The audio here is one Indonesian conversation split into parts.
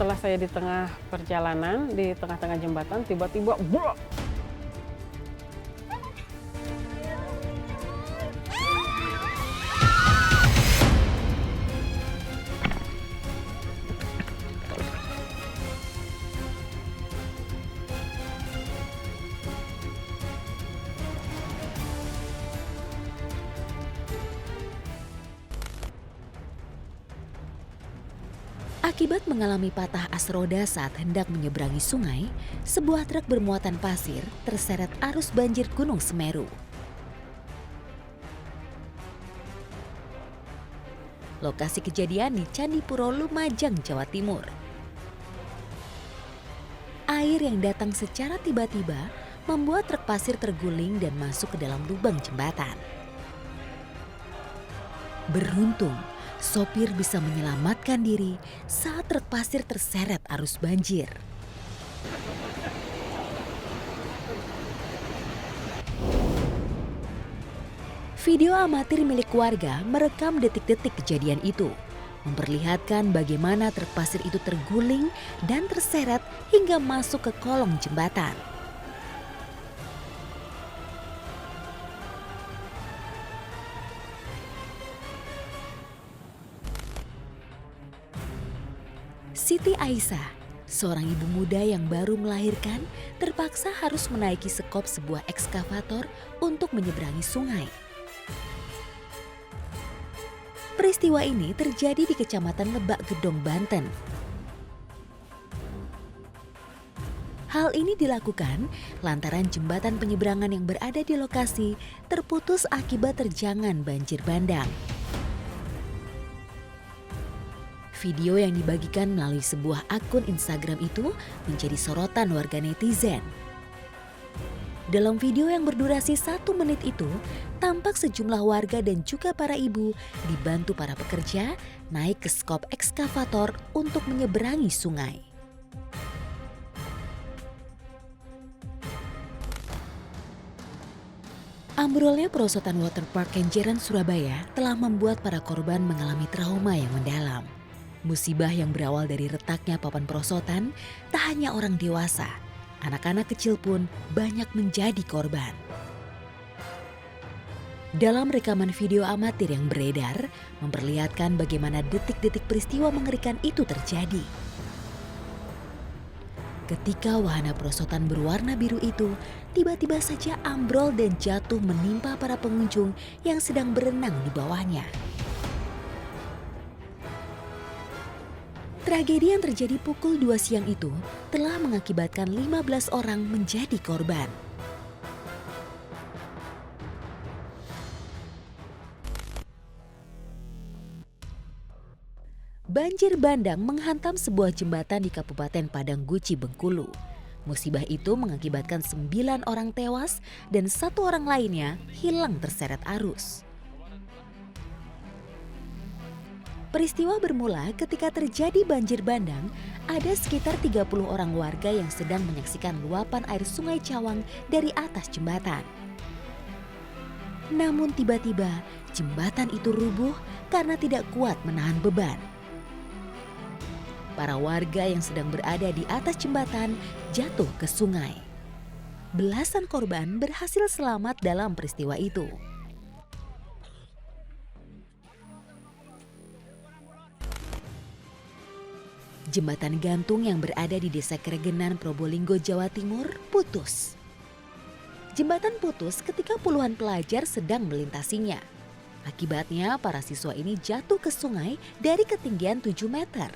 setelah saya di tengah perjalanan, di tengah-tengah jembatan, tiba-tiba brok. Akibat mengalami patah as roda saat hendak menyeberangi sungai, sebuah truk bermuatan pasir terseret arus banjir Gunung Semeru. Lokasi kejadian di Candipuro, Lumajang, Jawa Timur. Air yang datang secara tiba-tiba membuat truk pasir terguling dan masuk ke dalam lubang jembatan. Beruntung, sopir bisa menyelamatkan diri saat truk pasir terseret arus banjir. Video amatir milik warga merekam detik-detik kejadian itu, memperlihatkan bagaimana truk pasir itu terguling dan terseret hingga masuk ke kolong jembatan. Siti Aisyah, seorang ibu muda yang baru melahirkan, terpaksa harus menaiki sekop sebuah ekskavator untuk menyeberangi sungai. Peristiwa ini terjadi di Kecamatan Lebak Gedong, Banten. Hal ini dilakukan lantaran jembatan penyeberangan yang berada di lokasi terputus akibat terjangan banjir bandang. Video yang dibagikan melalui sebuah akun Instagram itu menjadi sorotan warga netizen. Dalam video yang berdurasi 1 menit itu, tampak sejumlah warga dan juga para ibu dibantu para pekerja naik ke skop ekskavator untuk menyeberangi sungai. Ambrolnya perosotan waterpark Kenjeran, Surabaya telah membuat para korban mengalami trauma yang mendalam. Musibah yang berawal dari retaknya papan perosotan, tak hanya orang dewasa, anak-anak kecil pun banyak menjadi korban. Dalam rekaman video amatir yang beredar, memperlihatkan bagaimana detik-detik peristiwa mengerikan itu terjadi. Ketika wahana perosotan berwarna biru itu tiba-tiba saja ambrol dan jatuh menimpa para pengunjung yang sedang berenang di bawahnya. Tragedi yang terjadi pukul 2 siang itu telah mengakibatkan 15 orang menjadi korban. Banjir bandang menghantam sebuah jembatan di Kabupaten Padangguci, Bengkulu. Musibah itu mengakibatkan 9 orang tewas dan 1 orang lainnya hilang terseret arus. Peristiwa bermula ketika terjadi banjir bandang, ada sekitar 30 orang warga yang sedang menyaksikan luapan air Sungai Cawang dari atas jembatan. Namun tiba-tiba jembatan itu rubuh karena tidak kuat menahan beban. Para warga yang sedang berada di atas jembatan jatuh ke sungai. Belasan korban berhasil selamat dalam peristiwa itu. Jembatan gantung yang berada di Desa Kregenan, Probolinggo, Jawa Timur putus. Jembatan putus ketika puluhan pelajar sedang melintasinya. Akibatnya para siswa ini jatuh ke sungai dari ketinggian 7 meter.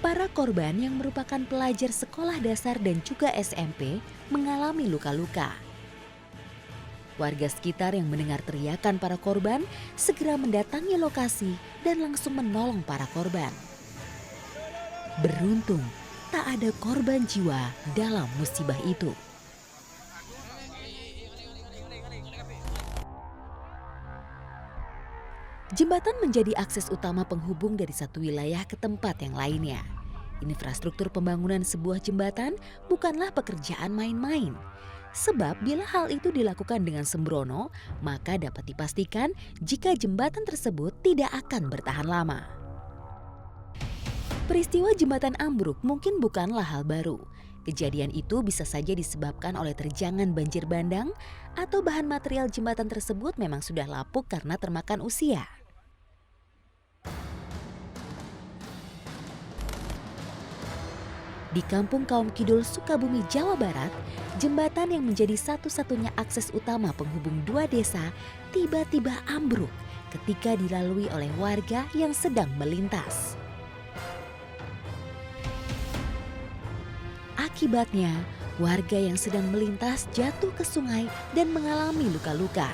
Para korban yang merupakan pelajar sekolah dasar dan juga SMP mengalami luka-luka. Warga sekitar yang mendengar teriakan para korban segera mendatangi lokasi dan langsung menolong para korban. Beruntung, tak ada korban jiwa dalam musibah itu. Jembatan menjadi akses utama penghubung dari satu wilayah ke tempat yang lainnya. Infrastruktur pembangunan sebuah jembatan bukanlah pekerjaan main-main. Sebab bila hal itu dilakukan dengan sembrono, maka dapat dipastikan jika jembatan tersebut tidak akan bertahan lama. Peristiwa jembatan ambruk mungkin bukanlah hal baru. Kejadian itu bisa saja disebabkan oleh terjangan banjir bandang atau bahan material jembatan tersebut memang sudah lapuk karena termakan usia. Di kampung Kaum Kidul, Sukabumi, Jawa Barat, jembatan yang menjadi satu-satunya akses utama penghubung dua desa tiba-tiba ambruk ketika dilalui oleh warga yang sedang melintas. Akibatnya, warga yang sedang melintas jatuh ke sungai dan mengalami luka-luka.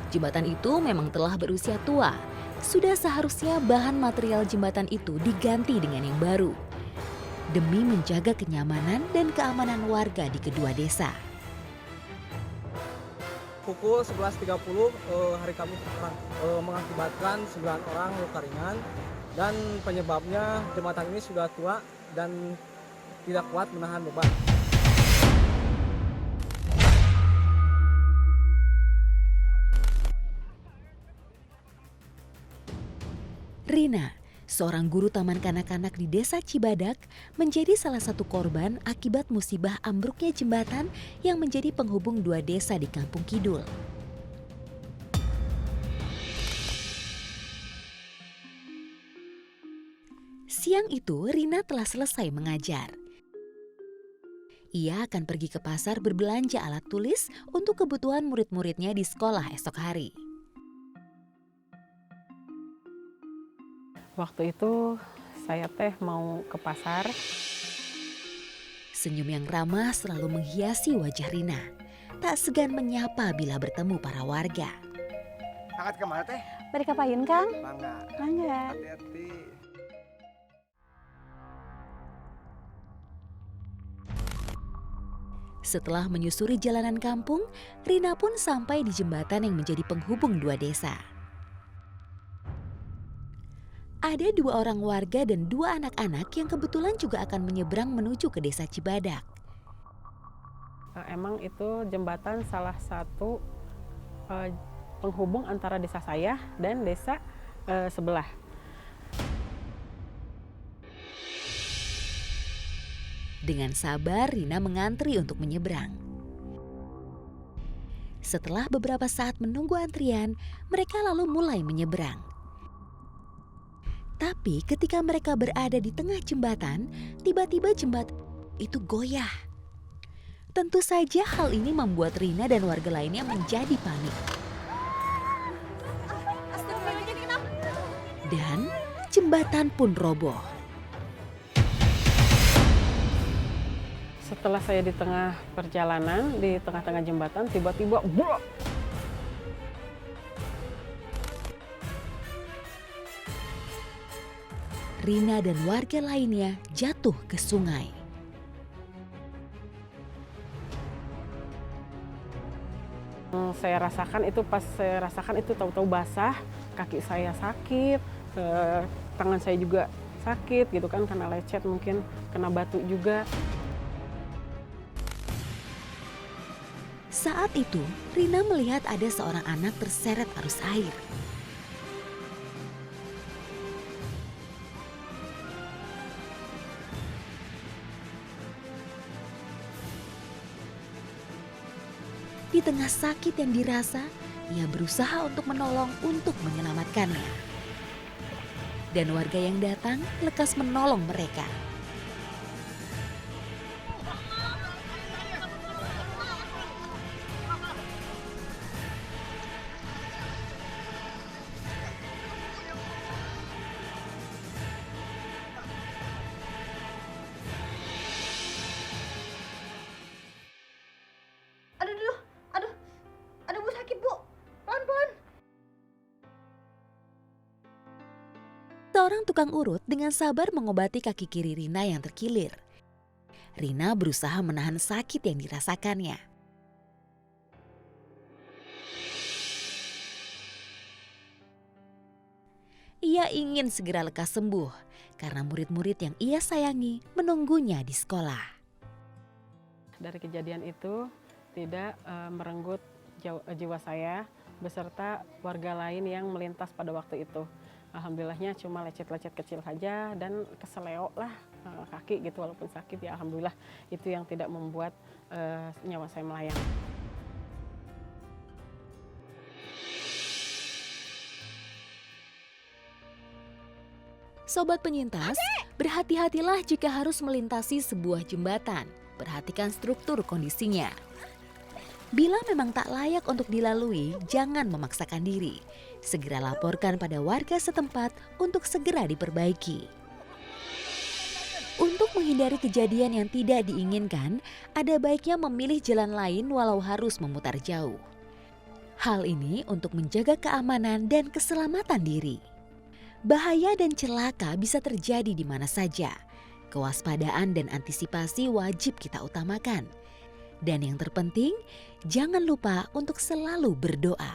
Jembatan itu memang telah berusia tua. Sudah seharusnya bahan material jembatan itu diganti dengan yang baru demi menjaga kenyamanan dan keamanan warga di kedua desa. Pukul 11.30 hari Kamis mengakibatkan 9 orang luka ringan dan penyebabnya jembatan ini sudah tua dan tidak kuat menahan beban. Rina, seorang guru taman kanak-kanak di Desa Cibadak, menjadi salah satu korban akibat musibah ambruknya jembatan yang menjadi penghubung dua desa di Kampung Kidul. Siang itu, Rina telah selesai mengajar. Ia akan pergi ke pasar berbelanja alat tulis untuk kebutuhan murid-muridnya di sekolah esok hari. Waktu itu saya mau ke pasar. Senyum yang ramah selalu menghiasi wajah Rina. Tak segan menyapa bila bertemu para warga. Angkat kemana teh? Bari kapain, Kang? Mangga. Mangga. Hati-hati. Setelah menyusuri jalanan kampung, Rina pun sampai di jembatan yang menjadi penghubung dua desa. Ada 2 orang warga dan 2 anak-anak yang kebetulan juga akan menyeberang menuju ke desa Cibadak. Emang itu jembatan salah satu penghubung antara desa saya dan desa sebelah. Dengan sabar, Rina mengantri untuk menyeberang. Setelah beberapa saat menunggu antrian, mereka lalu mulai menyeberang. Tapi ketika mereka berada di tengah jembatan, tiba-tiba jembatan itu goyah. Tentu saja hal ini membuat Rina dan warga lainnya menjadi panik. Dan jembatan pun roboh. Setelah saya di tengah perjalanan, di tengah-tengah jembatan, tiba-tiba brok! Rina dan warga lainnya jatuh ke sungai. Saya rasakan itu tahu-tahu basah, kaki saya sakit, tangan saya juga sakit gitu kan, karena lecet mungkin, kena batu juga. Saat itu, Rina melihat ada seorang anak terseret arus air. Di tengah sakit yang dirasa, ia berusaha untuk menolong untuk menyelamatkannya. Dan warga yang datang lekas menolong mereka. Aduh, Bu, sakit, Bu. Pelan-pelan. Seorang tukang urut dengan sabar mengobati kaki kiri Rina yang terkilir. Rina berusaha menahan sakit yang dirasakannya. Ia ingin segera lekas sembuh karena murid-murid yang ia sayangi menunggunya di sekolah. Dari kejadian itu tidak merenggut jiwa saya beserta warga lain yang melintas pada waktu itu. Alhamdulillahnya cuma lecet-lecet kecil saja dan keseleo lah kaki gitu, walaupun sakit ya alhamdulillah itu yang tidak membuat nyawa saya melayang. Sobat penyintas, berhati-hatilah jika harus melintasi sebuah jembatan. Perhatikan struktur kondisinya. Bila memang tak layak untuk dilalui, jangan memaksakan diri. Segera laporkan pada warga setempat untuk segera diperbaiki. Untuk menghindari kejadian yang tidak diinginkan, ada baiknya memilih jalan lain walau harus memutar jauh. Hal ini untuk menjaga keamanan dan keselamatan diri. Bahaya dan celaka bisa terjadi di mana saja. Kewaspadaan dan antisipasi wajib kita utamakan. Dan yang terpenting, jangan lupa untuk selalu berdoa.